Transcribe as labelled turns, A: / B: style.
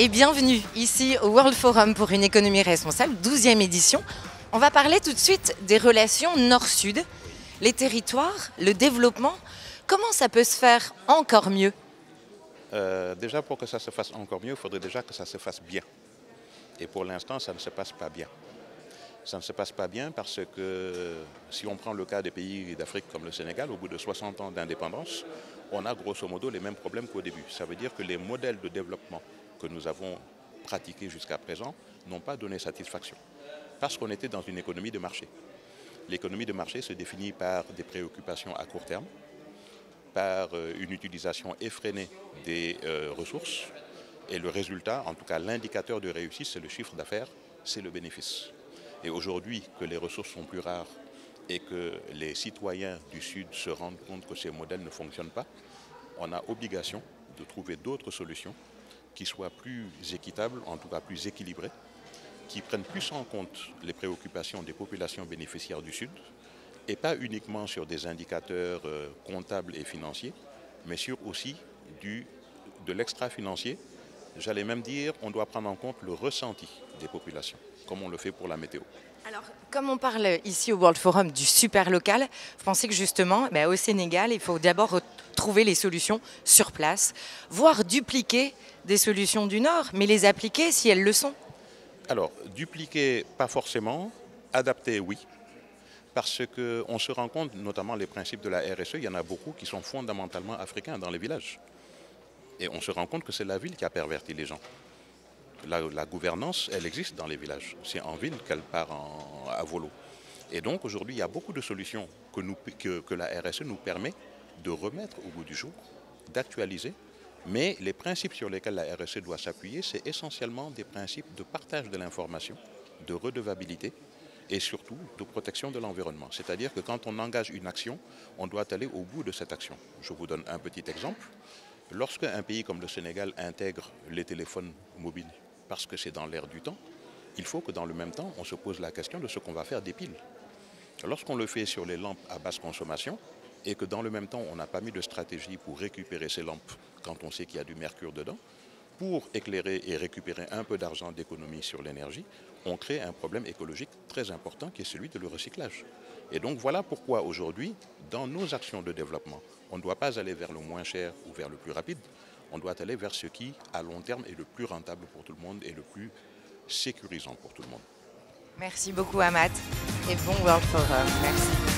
A: et bienvenue ici au World Forum pour une économie responsable, 12e édition. On va parler tout de suite des relations nord-sud, les territoires, le développement. Comment ça peut se faire encore mieux?
B: Déjà, pour que ça se fasse encore mieux, il faudrait déjà que ça se fasse bien. Et pour l'instant, ça ne se passe pas bien. Ça ne se passe pas bien parce que si on prend le cas des pays d'Afrique comme le Sénégal, au bout de 60 ans d'indépendance, on a grosso modo les mêmes problèmes qu'au début. Ça veut dire que les modèles de développement que nous avons pratiqués jusqu'à présent n'ont pas donné satisfaction. Parce qu'on était dans une économie de marché. L'économie de marché se définit par des préoccupations à court terme, par une utilisation effrénée des ressources. Et le résultat, en tout cas l'indicateur de réussite, c'est le chiffre d'affaires, c'est le bénéfice. Et aujourd'hui que les ressources sont plus rares et que les citoyens du Sud se rendent compte que ces modèles ne fonctionnent pas, on a obligation de trouver d'autres solutions qui soient plus équitables, en tout cas plus équilibrées, qui prennent plus en compte les préoccupations des populations bénéficiaires du Sud et pas uniquement sur des indicateurs comptables et financiers, mais sur aussi de l'extra-financier. J'allais même dire, on doit prendre en compte le ressenti des populations, comme on le fait pour la météo.
A: Alors, comme on parle ici au World Forum du super local, vous pensez que justement, au Sénégal, il faut d'abord trouver les solutions sur place, voire dupliquer des solutions du Nord, mais les appliquer si elles le sont?
B: Alors, dupliquer, pas forcément, adapter, oui. Parce qu'on se rend compte, notamment les principes de la RSE, il y en a beaucoup qui sont fondamentalement africains dans les villages. Et on se rend compte que c'est la ville qui a perverti les gens. La gouvernance, elle existe dans les villages. C'est en ville qu'elle part à volo. Et donc aujourd'hui, il y a beaucoup de solutions que la RSE nous permet de remettre au goût du jour, d'actualiser. Mais les principes sur lesquels la RSE doit s'appuyer, c'est essentiellement des principes de partage de l'information, de redevabilité et surtout de protection de l'environnement. C'est-à-dire que quand on engage une action, on doit aller au bout de cette action. Je vous donne un petit exemple. Lorsqu'un pays comme le Sénégal intègre les téléphones mobiles, parce que c'est dans l'air du temps, il faut que dans le même temps, on se pose la question de ce qu'on va faire des piles. Lorsqu'on le fait sur les lampes à basse consommation, et que dans le même temps, on n'a pas mis de stratégie pour récupérer ces lampes quand on sait qu'il y a du mercure dedans, pour éclairer et récupérer un peu d'argent d'économie sur l'énergie, on crée un problème écologique très important qui est celui de le recyclage. Et donc voilà pourquoi aujourd'hui, dans nos actions de développement, on ne doit pas aller vers le moins cher ou vers le plus rapide, on doit aller vers ce qui, à long terme, est le plus rentable pour tout le monde et le plus sécurisant pour tout le monde.
A: Merci beaucoup Amat et bon World Forum. Merci.